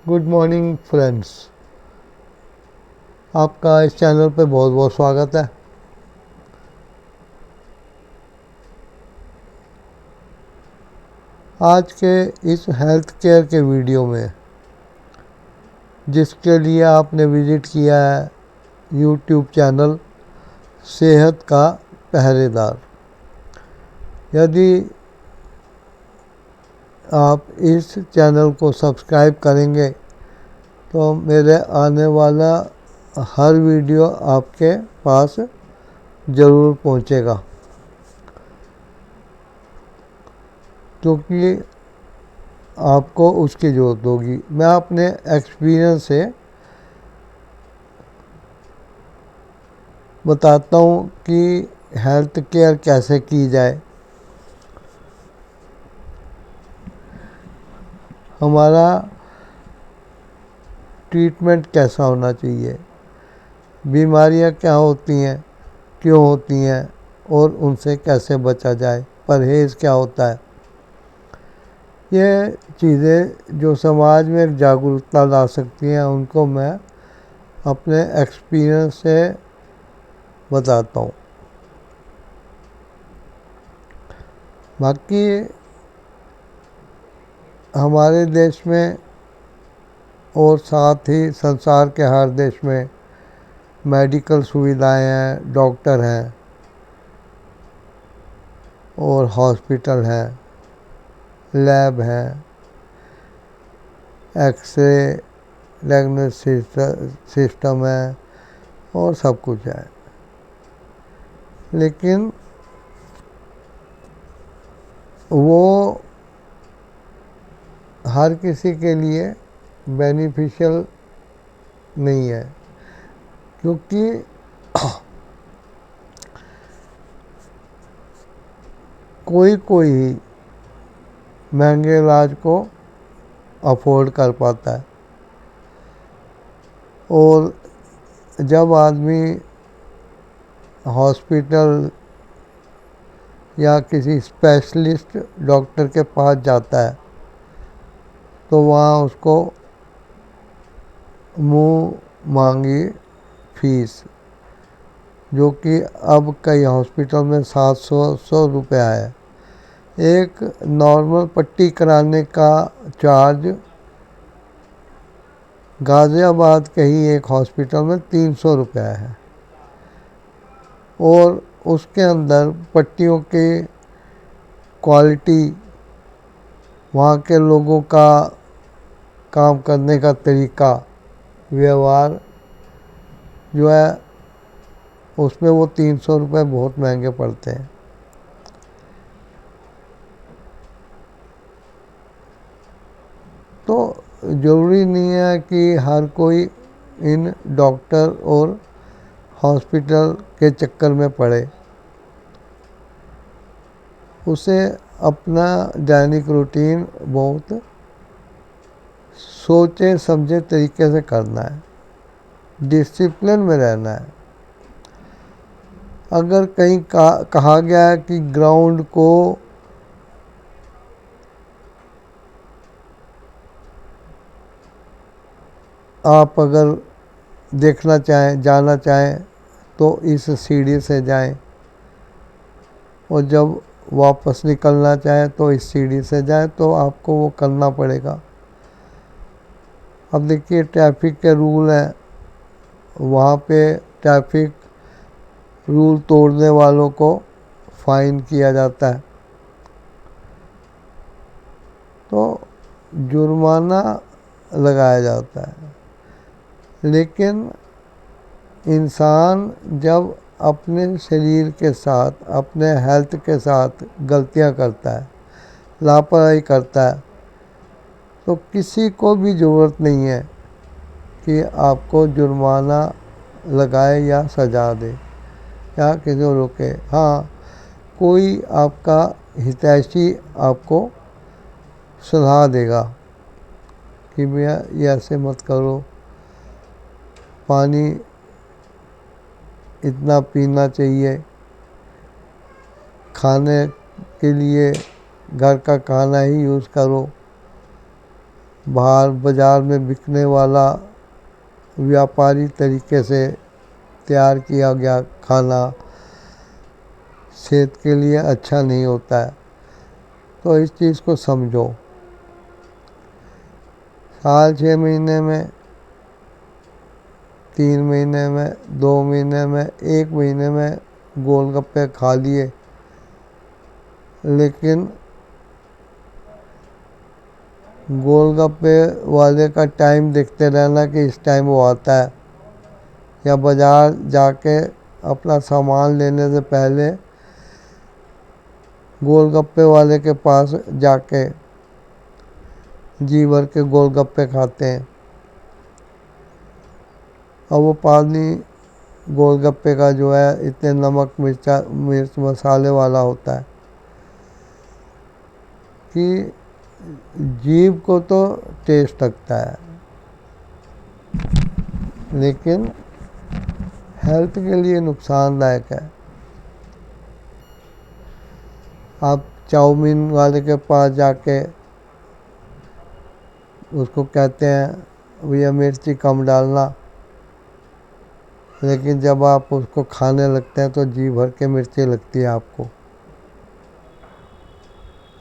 Good morning friends, आपका इस channel पे बहुत बहुत स्वागत है। आज के इस हेल्थ केयर के वीडियो में जिसके लिए आपने विज़िट किया है यूट्यूब चैनल सेहत का पहरेदार, यदि आप इस चैनल को सब्सक्राइब करेंगे तो मेरे आने वाला हर वीडियो आपके पास ज़रूर पहुंचेगा, क्योंकि आपको उसकी ज़रूरत होगी। मैं अपने एक्सपीरियंस से बताता हूँ कि हेल्थ केयर कैसे की जाए। हमारा ट्रीटमेंट कैसा होना चाहिए, बीमारियाँ क्या होती हैं, क्यों होती हैं और उनसे कैसे बचा जाए, परहेज़ क्या होता है। ये चीज़ें जो समाज में एक जागरूकता ला सकती हैं, उनको मैं अपने एक्सपीरियंस से बताता हूँ। बाकी हमारे देश में और साथ ही संसार के हर देश में मेडिकल सुविधाएं हैं, डॉक्टर हैं और हॉस्पिटल हैं, लैब हैं, एक्सरे डायग्नोस्टिक सिस्टम है और सब कुछ है। लेकिन वो हर किसी के लिए बेनिफिशियल नहीं है, क्योंकि कोई ही महंगे इलाज को अफोर्ड कर पाता है। और जब आदमी हॉस्पिटल या किसी स्पेशलिस्ट डॉक्टर के पास जाता है तो वहाँ उसको मुँह मांगी फीस, जो कि अब कई हॉस्पिटल में 700 रुपया है। एक नॉर्मल पट्टी कराने का चार्ज गाज़ियाबाद के ही एक हॉस्पिटल में 300 रुपया है, और उसके अंदर पट्टियों की क्वालिटी, वहाँ के लोगों का काम करने का तरीका, व्यवहार जो है, उसमें वो 300 रुपये बहुत महंगे पड़ते हैं। तो ज़रूरी नहीं है कि हर कोई इन डॉक्टर और हॉस्पिटल के चक्कर में पड़े। उसे अपना दैनिक रूटीन बहुत सोचे समझे तरीके से करना है, डिसिप्लिन में रहना है। अगर कहीं कहा गया है कि ग्राउंड को आप अगर देखना चाहें, जाना चाहें, तो इस सीढ़ी से जाएं, और जब वापस निकलना चाहें तो इस सीढ़ी से जाएं, तो आपको वो करना पड़ेगा। अब देखिए, ट्रैफिक के रूल हैं, वहाँ पे ट्रैफिक रूल तोड़ने वालों को फाइन किया जाता है, तो जुर्माना लगाया जाता है। लेकिन इंसान जब अपने शरीर के साथ, अपने हेल्थ के साथ गलतियां करता है, लापरवाही करता है, तो किसी को भी ज़रूरत नहीं है कि आपको जुर्माना लगाए या सजा दे या किसी को रोके। हाँ, कोई आपका हितैषी आपको सलाह देगा कि भैया ये ऐसे मत करो, पानी इतना पीना चाहिए, खाने के लिए घर का खाना ही यूज़ करो, बाहर बाज़ार में बिकने वाला व्यापारी तरीके से तैयार किया गया खाना सेहत के लिए अच्छा नहीं होता है। तो इस चीज़ को समझो। साल 6 महीने में, 3 महीने में, 2 महीने में, 1 महीने में गोलगप्पे खा लिए, लेकिन गोलगप्पे वाले का टाइम देखते रहना कि इस टाइम वो आता है, या बाज़ार जाके अपना सामान लेने से पहले गोलगप्पे वाले के पास जाके जी भर के गोलगप्पे खाते हैं। और वो पानी गोलगप्पे का जो है इतने नमक मिर्च मसाले वाला होता है कि जीभ को तो टेस्ट लगता है, लेकिन हेल्थ के लिए नुकसानदायक है। आप चाउमीन वाले के पास जाके उसको कहते हैं भैया मिर्ची कम डालना, लेकिन जब आप उसको खाने लगते हैं तो जी भर के मिर्ची लगती है आपको।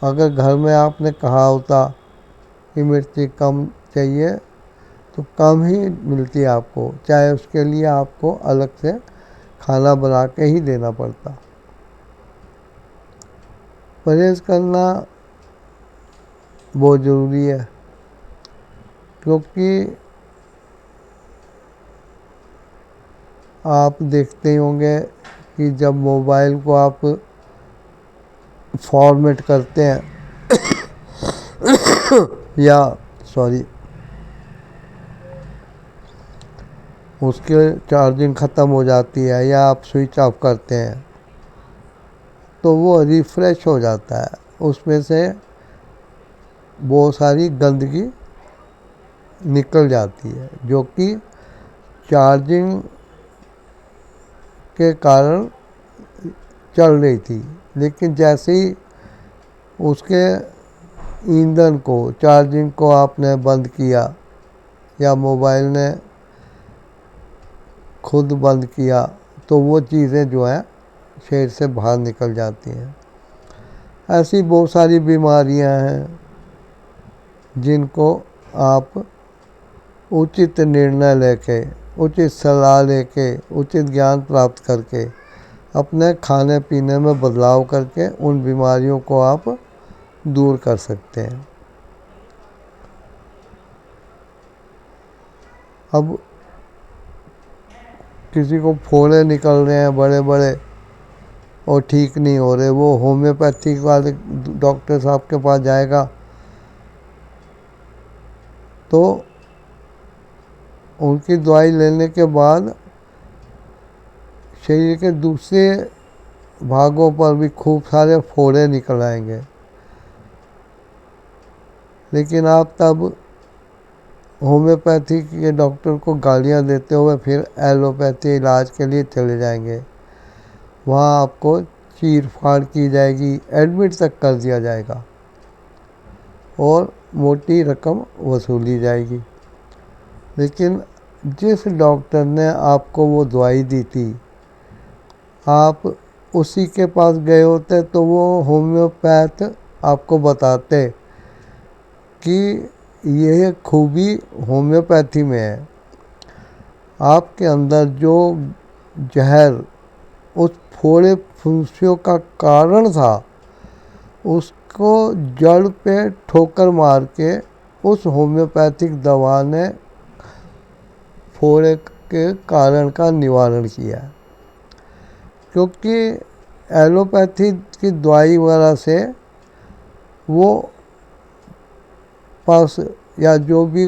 अगर घर में आपने कहा होता कि मिर्ची कम चाहिए तो कम ही मिलती है आपको, चाहे उसके लिए आपको अलग से खाना बना के ही देना पड़ता। परहेज़ करना बहुत ज़रूरी है, क्योंकि आप देखते ही होंगे कि जब मोबाइल को आप फॉर्मेट करते हैं या उसके चार्जिंग ख़त्म हो जाती है या आप स्विच ऑफ करते हैं तो वो रिफ़्रेश हो जाता है, उसमें से बहुत सारी गंदगी निकल जाती है जो कि चार्जिंग के कारण चल रही थी। लेकिन जैसे ही उसके ईंधन को, चार्जिंग को आपने बंद किया या मोबाइल ने खुद बंद किया तो वो चीज़ें जो हैं शरीर से बाहर निकल जाती हैं। ऐसी बहुत सारी बीमारियां हैं जिनको आप उचित निर्णय लेके, उचित सलाह लेके, उचित ज्ञान प्राप्त करके, अपने खाने पीने में बदलाव करके उन बीमारियों को आप दूर कर सकते हैं। अब किसी को फोड़े निकल रहे हैं बड़े बड़े और ठीक नहीं हो रहे, वो होम्योपैथिक वाले डॉक्टर साहब के पास जाएगा तो उनकी दवाई लेने के बाद शरीर के दूसरे भागों पर भी खूब सारे फोड़े निकल आएंगे, लेकिन आप तब होम्योपैथी के डॉक्टर को गालियां देते हुए फिर एलोपैथी इलाज के लिए चले जाएंगे। वहाँ आपको चीर फाड़ की जाएगी, एडमिट तक कर दिया जाएगा और मोटी रकम वसूली जाएगी। लेकिन जिस डॉक्टर ने आपको वो दवाई दी थी, आप उसी के पास गए होते तो वो होम्योपैथ आपको बताते कि यह खूबी होम्योपैथी में है, आपके अंदर जो जहर उस फोड़े फुंसियों का कारण था उसको जड़ पे ठोकर मार के उस होम्योपैथिक दवा ने फोड़े के कारण का निवारण किया। क्योंकि एलोपैथी की दवाई वगैरह से वो पस या जो भी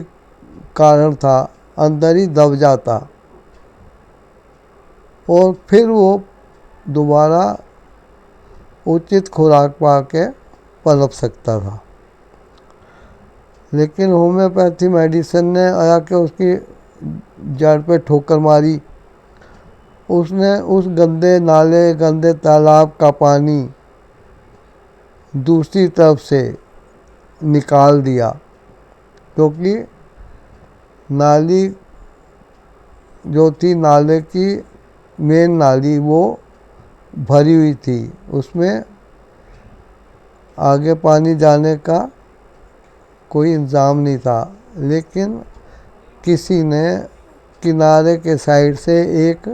कारण था अंदर ही दब जाता और फिर वो दोबारा उचित खुराक पा के पनप सकता था। लेकिन होम्योपैथी मेडिसिन ने आके उसकी जड़ पे ठोकर मारी, उसने उस गंदे नाले, गंदे तालाब का पानी दूसरी तरफ से निकाल दिया क्योंकि नाली जो थी, नाले की मेन नाली वो भरी हुई थी, उसमें आगे पानी जाने का कोई इंतज़ाम नहीं था। लेकिन किसी ने किनारे के साइड से एक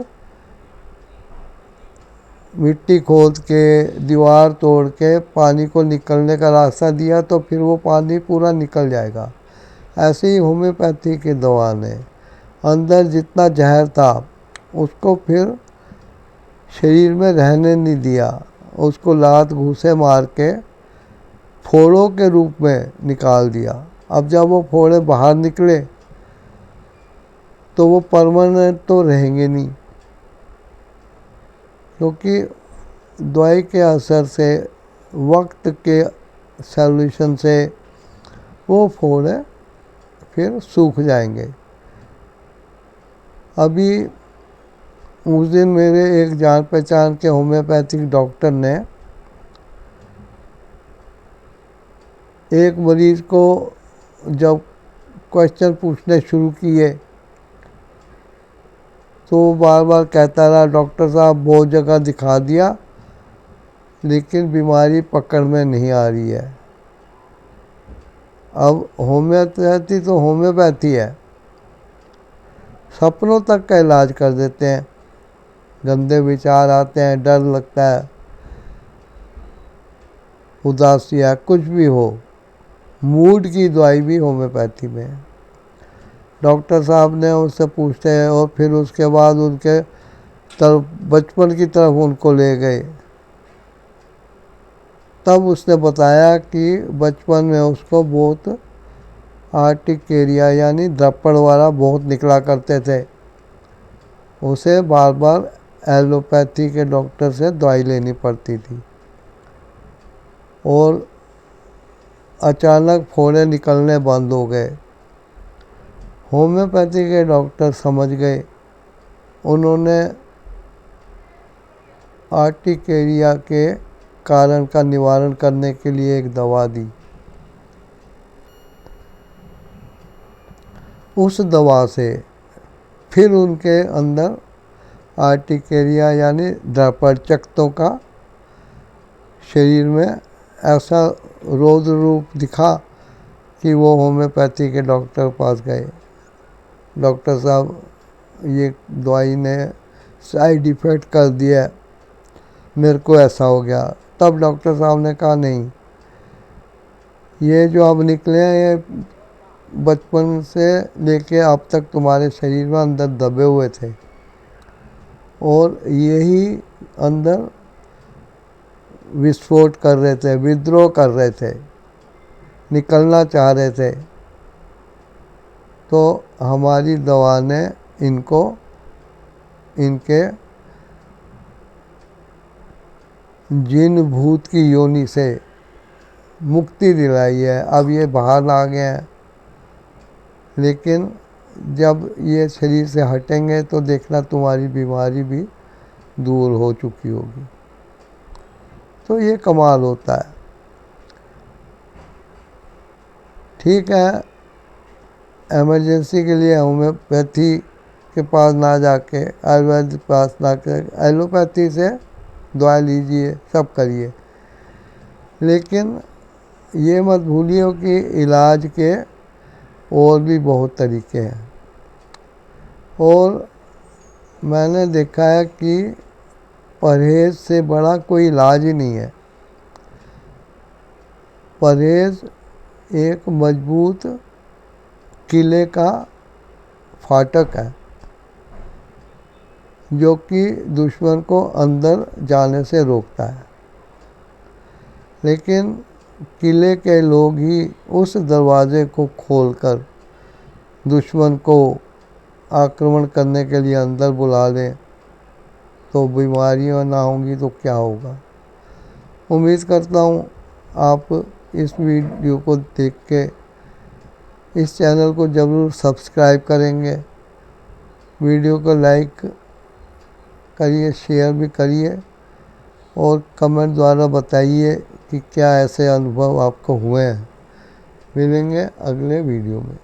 मिट्टी खोद के, दीवार तोड़ के पानी को निकलने का रास्ता दिया, तो फिर वो पानी पूरा निकल जाएगा। ऐसे ही होम्योपैथी की दवा ने अंदर जितना जहर था उसको फिर शरीर में रहने नहीं दिया, उसको लात घूंसे मार के फोड़ों के रूप में निकाल दिया। अब जब वो फोड़े बाहर निकले तो वो परमानेंट तो रहेंगे नहीं, क्योंकि दवाई के असर से, वक्त के सॉल्यूशन से वो फोड़े फिर सूख जाएंगे। अभी उस दिन मेरे एक जान पहचान के होम्योपैथिक डॉक्टर ने एक मरीज़ को जब क्वेश्चन पूछने शुरू किए तो बार बार कहता रहा, डॉक्टर साहब बहुत जगह दिखा दिया लेकिन बीमारी पकड़ में नहीं आ रही है। अब होम्योपैथी तो होम्योपैथी है, सपनों तक का इलाज कर देते हैं। गंदे विचार आते हैं, डर लगता है, उदासी है, कुछ भी हो, मूड की दवाई भी होम्योपैथी में है। डॉक्टर साहब ने उससे पूछते हैं और फिर उसके बाद उनके तरफ, बचपन की तरफ उनको ले गए। तब उसने बताया कि बचपन में उसको बहुत आर्टिकेरिया यानी धप्पड़ वाला बहुत निकला करते थे। उसे बार बार एलोपैथी के डॉक्टर से दवाई लेनी पड़ती थी और अचानक फोड़े निकलने बंद हो गए। होम्योपैथी के डॉक्टर समझ गए, उन्होंने आर्टिकेरिया के कारण का निवारण करने के लिए एक दवा दी। उस दवा से फिर उनके अंदर आर्टिकेरिया यानी धप्पड़ चकत्तों का शरीर में ऐसा रौद्र रूप दिखा कि वो होम्योपैथी के डॉक्टर पास गए। डॉक्टर साहब, ये दवाई ने साइड इफ़ेक्ट कर दिया, मेरे को ऐसा हो गया। तब डॉक्टर साहब ने कहा, नहीं, ये जो अब निकले हैं ये बचपन से लेके अब तक तुम्हारे शरीर में अंदर दबे हुए थे और यही अंदर विस्फोट कर रहे थे, विद्रोह कर रहे थे, निकलना चाह रहे थे। तो हमारी दवा ने इनको इनके जिन भूत की योनि से मुक्ति दिलाई है। अब ये बाहर आ गए हैं, लेकिन जब ये शरीर से हटेंगे तो देखना तुम्हारी बीमारी भी दूर हो चुकी होगी। तो ये कमाल होता है। ठीक है, इमरजेंसी के लिए होम्योपैथी के पास ना जाके, आयुर्वेद के पास ना कर, एलोपैथी से दवा लीजिए, सब करिए, लेकिन ये मत भूलिए कि इलाज के और भी बहुत तरीके हैं। और मैंने देखा है कि परहेज़ से बड़ा कोई इलाज ही नहीं है। परहेज़ एक मजबूत किले का फाटक है जो कि दुश्मन को अंदर जाने से रोकता है। लेकिन किले के लोग ही उस दरवाजे को खोलकर दुश्मन को आक्रमण करने के लिए अंदर बुला लें तो बीमारियां ना होंगी तो क्या होगा। उम्मीद करता हूँ आप इस वीडियो को देख के इस चैनल को ज़रूर सब्सक्राइब करेंगे, वीडियो को लाइक करिए, शेयर भी करिए और कमेंट द्वारा बताइए कि क्या ऐसे अनुभव आपको हुए हैं। मिलेंगे अगले वीडियो में।